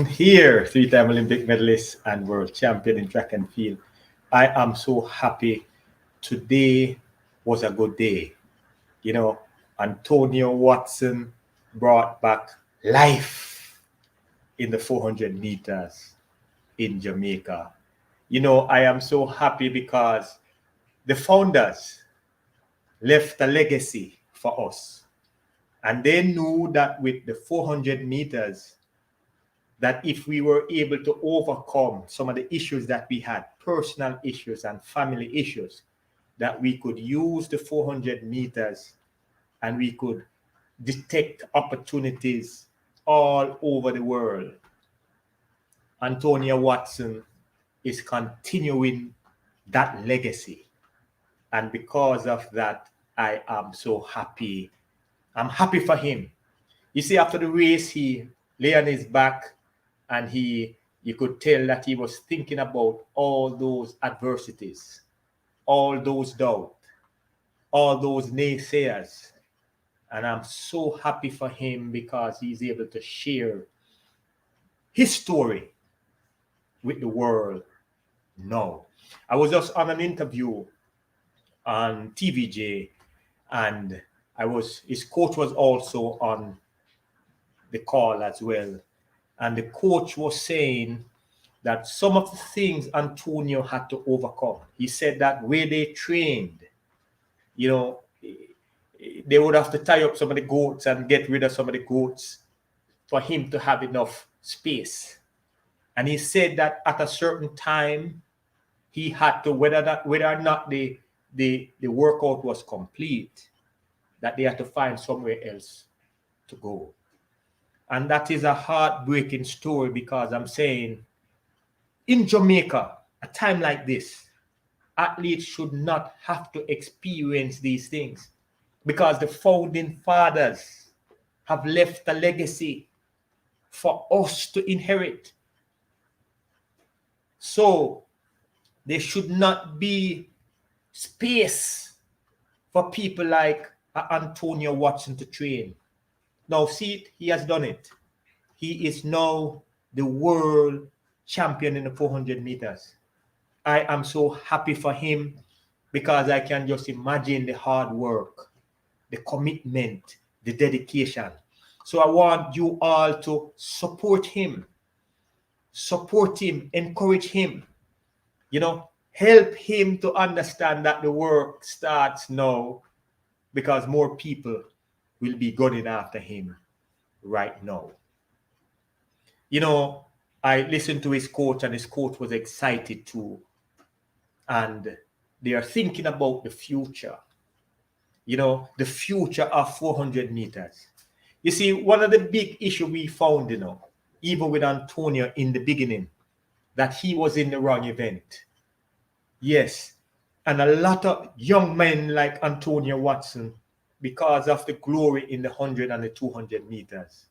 Here, three-time Olympic medalist and world champion in track and field. I am so happy. Today was a good day. You know, Antonio Watson brought back life in the 400 meters in Jamaica. I am so happy because the founders left a legacy for us. And they knew that with the 400 meters, that if we were able to overcome some of the issues that we had, personal issues and family issues, that we could use the 400 meters and we could detect opportunities all over the world. Antonia Watson is continuing that legacy. And because of that, I am so happy. I'm happy for him. You see, after the race, he lay on his back and you could tell that he was thinking about all those adversities, all those doubts, all those naysayers. And I'm so happy for him because he's able to share his story with the world now. I was just on an interview on TVJ, and his coach was also on the call as well. And the coach was saying that some of the things Antonio had to overcome. He said that where they trained, they would have to tie up some of the goats and get rid of some of the goats for him to have enough space. And he said that at a certain time, he had to, whether or not the workout was complete, that they had to find somewhere else to go. And that is a heartbreaking story because I'm saying, in Jamaica, a time like this, athletes should not have to experience these things because the founding fathers have left a legacy for us to inherit. So there should not be space for people like Antonio Watson to train. Now, see it, he has done it. He is now the world champion in the 400 meters. I am so happy for him because I can just imagine the hard work, the commitment, the dedication. So I want you all to support him, encourage him, help him to understand that the work starts now because more people will be gunning after him right now. I listened to his coach and his coach was excited too. And they are thinking about the future, the future of 400 meters. You see, one of the big issues we found, even with Antonio in the beginning, that he was in the wrong event. Yes. And a lot of young men like Antonio Watson, because of the glory in the 100 and the 200 meters,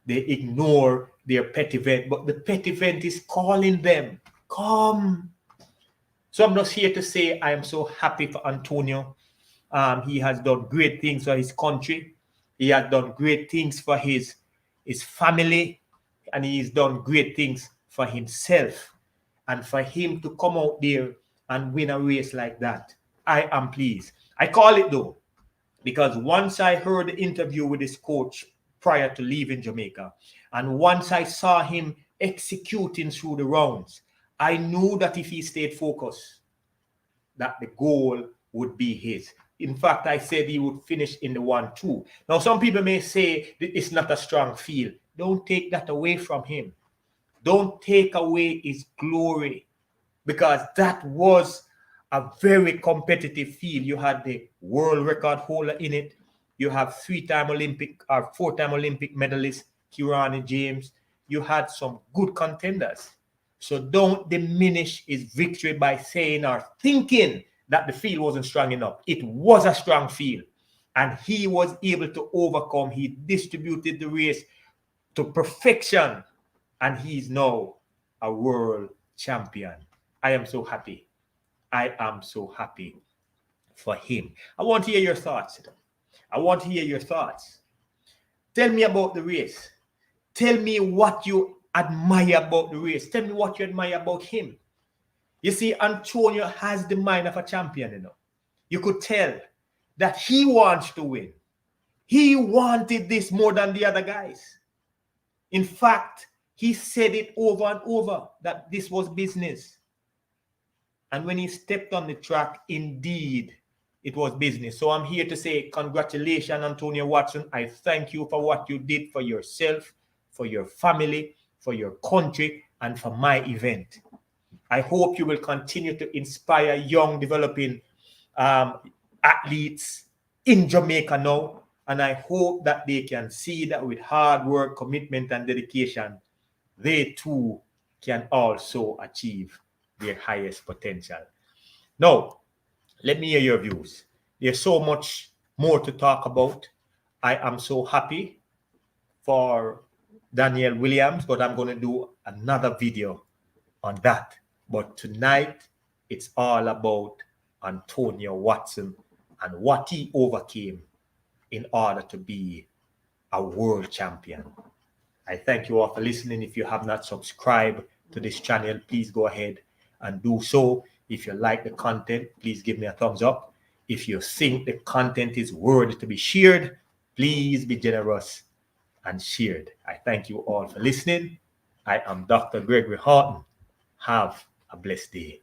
they ignore their pet event, but the pet event is calling them, come. So I'm just here to say I am so happy for Antonio. He has done great things for his country. He has done great things for his family, and he's done great things for himself. And for him to come out there and win a race like that, I am pleased. I call it though, because once I heard the interview with his coach prior to leaving Jamaica, and once I saw him executing through the rounds, I knew that if he stayed focused, that the goal would be his. In fact, I said he would finish in the 1-2. Now, some people may say that it's not a strong field. Don't take that away from him. Don't take away his glory, because that was a very competitive field. You had the world record holder in it. You have four-time Olympic medalist Kirani James. You had some good contenders. So don't diminish his victory by saying or thinking that the field wasn't strong enough. It was a strong field, and he was able to overcome. He distributed the race to perfection, and he's now a world champion. I am so happy. I am so happy for him. I want to hear your thoughts. I want to hear your thoughts. Tell me about the race. Tell me what you admire about the race. Tell me what you admire about him. You see, Antonio has the mind of a champion, you know. You could tell that he wants to win. He wanted this more than the other guys. In fact, he said it over and over that this was business. And when he stepped on the track, indeed, it was business. So I'm here to say congratulations, Antonio Watson. I thank you for what you did for yourself, for your family, for your country, and for my event. I hope you will continue to inspire young, developing athletes in Jamaica now. And I hope that they can see that with hard work, commitment, and dedication, they too can also achieve their highest potential. Now, let me hear your views. There's so much more to talk about. I am so happy for Daniel Williams, but I'm going to do another video on that. But tonight, it's all about Antonio Watson and what he overcame in order to be a world champion. I thank you all for listening. If you have not subscribed to this channel, please go ahead and do so. If you like the content, please give me a thumbs up. If you think the content is worthy to be shared, please be generous and shared. I thank you all for listening. I am Dr. Gregory Horton. Have a blessed day.